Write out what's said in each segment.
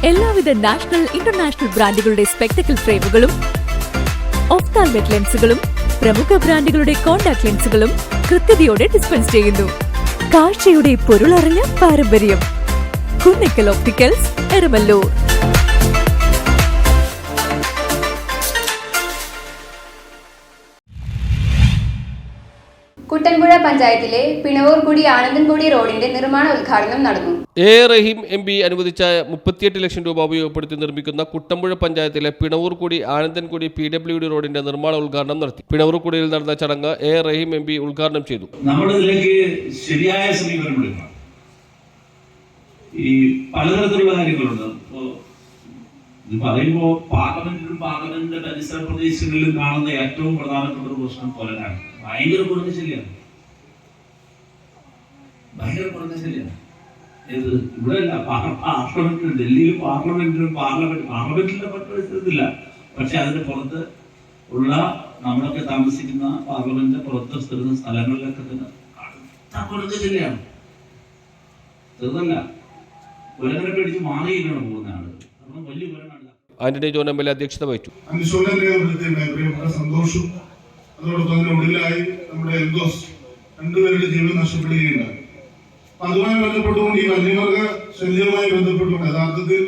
എല്ലാവിധ national international ബ്രാൻഡുകളുടെ spectacle ഫ്രെയിമുകളും ഒഫ്താൽമെറ്റ് ലെൻസുകളും പ്രമുഖ ബ്രാൻഡുകളുടെ കോൺടാക്ട് ലെൻസുകളും കൃത്യതയോടെ ഡിസ്പെൻസ് ചെയ്യുന്നു. കാഴ്ചയുടെ പൊരുളറിഞ്ഞ പാരമ്പര്യം. കുന്നക്കൽ ഓപ്റ്റിക്കൽസ്, എരമല്ലൂർ. കുട്ടൻപുഴ പഞ്ചായത്തിലെ പിണവൂർകുടി ആനന്ദൻകുടി റോഡിന്റെ നിർമ്മാണ ഉദ്ഘാടനം നടന്നു. എ റഹീം എം പി അനുവദിച്ച 38 ലക്ഷം രൂപ ഉപയോഗപ്പെടുത്തി നിർമ്മിക്കുന്ന കുട്ടമ്പുഴ പഞ്ചായത്തിലെ പിണവൂർകുടി ആനന്ദൻകുടി PWD റോഡിന്റെ നിർമ്മാണ ഉദ്ഘാടനം നടത്തി. പിണവൂർകുടിയിൽ നടന്ന ചടങ്ങ് എ റഹീം എം പി ഉദ്ഘാടനം ചെയ്തു. നമ്മളിതിലേക്ക് ശരിയായ സമീപനം ഈ പലതരത്തിലുള്ള കാര്യങ്ങളുണ്ട്. പറയുമ്പോൾ പാർലമെന്റിന്റെ പരിസര പ്രദേശങ്ങളിലും കാണുന്ന ഏറ്റവും പ്രധാനപ്പെട്ട ഒരു പ്രശ്നം കൊലനാണ്. ഭയങ്കര കുറഞ്ഞ ശല്യാണ്. ഇത് ഇവിടെ അല്ല, പാർലമെന്റിലും ഡൽഹിയിലും പാർലമെന്റിന്റെ പറ്റില്ല. പക്ഷെ അതിന്റെ പുറത്ത് ഉള്ള നമ്മളൊക്കെ താമസിക്കുന്ന പാർലമെന്റിന്റെ പുറത്ത് സ്ഥിരുന്ന സ്ഥലങ്ങളിലൊക്കെ തന്നെ കുറഞ്ഞ ശല്യാണ്. ചെറുതല്ല, കൊലകളെ പേടിച്ച് മാറിയിട്ടാണ് പോകുന്ന ആള്. കാരണം വലിയ കൊലനാണ്. Antony John M L A അധ്യക്ഷത വഹിച്ചു. സന്തോഷം, അതോടൊപ്പം തന്നെ ഒടുവിലായി നമ്മുടെ എൽദോസ് രണ്ടുപേരുടെ ജീവൻ നഷ്ടപ്പെടുകയുണ്ടായി. അതുമായി ബന്ധപ്പെട്ടുകൊണ്ട് ഈ വന്യമൃഗ ശല്യവുമായി ബന്ധപ്പെട്ടുകൊണ്ട് യഥാർത്ഥത്തിൽ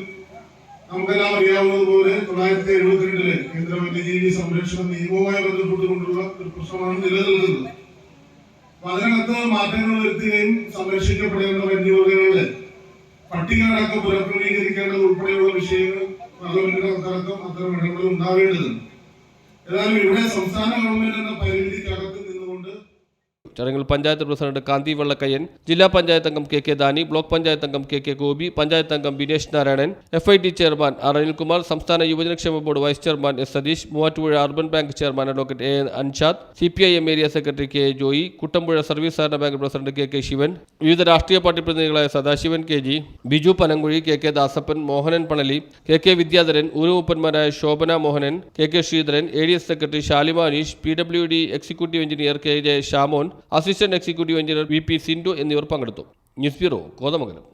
നമുക്കെല്ലാം അറിയാവുന്നതുപോലെ 1972 കേന്ദ്ര വന്യജീവി സംരക്ഷണ നിയമവുമായി ബന്ധപ്പെട്ടുകൊണ്ടുള്ള ഒരു പ്രശ്നമാണ് നിലനിൽക്കുന്നത്. അതിനകത്ത് മാറ്റങ്ങൾ വരുത്തുകയും സംരക്ഷിക്കപ്പെടേണ്ട വന്യമൃഗങ്ങളുടെ പട്ടിക അടക്കം പുനഃക്രമീകരിക്കേണ്ടത് ഉൾപ്പെടെയുള്ള വിഷയങ്ങൾ പാർലമെന്റിനകത്തടക്കം അത്തരം ഇടപെടൽ ഉണ്ടാവേണ്ടതുണ്ട്. ഏതായാലും ഇവിടെ സംസ്ഥാന ഗവൺമെന്റ് എന്ന പരിമിതിക്കകത്ത് നിന്നുകൊണ്ട് ചടങ്ങിൽ പഞ്ചായത്ത് പ്രസിഡന്റ് കാന്തി വെള്ളക്കയ്യൻ, ജില്ലാ പഞ്ചായത്ത് അംഗം KK ദാനി, ബ്ലോക്ക് പഞ്ചായത്ത് അംഗം KK ഗോപി, പഞ്ചായത്ത് അംഗം Binesh Narayanan, FIT chairman R Anilkumar, സംസ്ഥാന യുവജനക്ഷേമ board vice chairman S Satheesh, Muvattupuzha urban bank chairman advocate A Anshad, CPIM area secretary K Joy, Kuttampuzha service സഹകരണ ബാങ്ക് പ്രസിഡന്റ് KK ശിവൻ, വിവിധ രാഷ്ട്രീയ പാർട്ടി പ്രതിനിധികളായ Sadasivan KG, Biju Panamkuzhi, KK Dasappan, Mohanan Panali, KK Vidyadharan, ഊരുമൂപ്പന്മാരായ Shobhana Mohanan, KK Sreedharan, ADS secretary Shalima Aneesh, PWD executive engineer KJ Shamon, assistant executive engineer VP Sindhu എന്നിവർ പങ്കെടുത്തു. News bureau, Kothamangalam.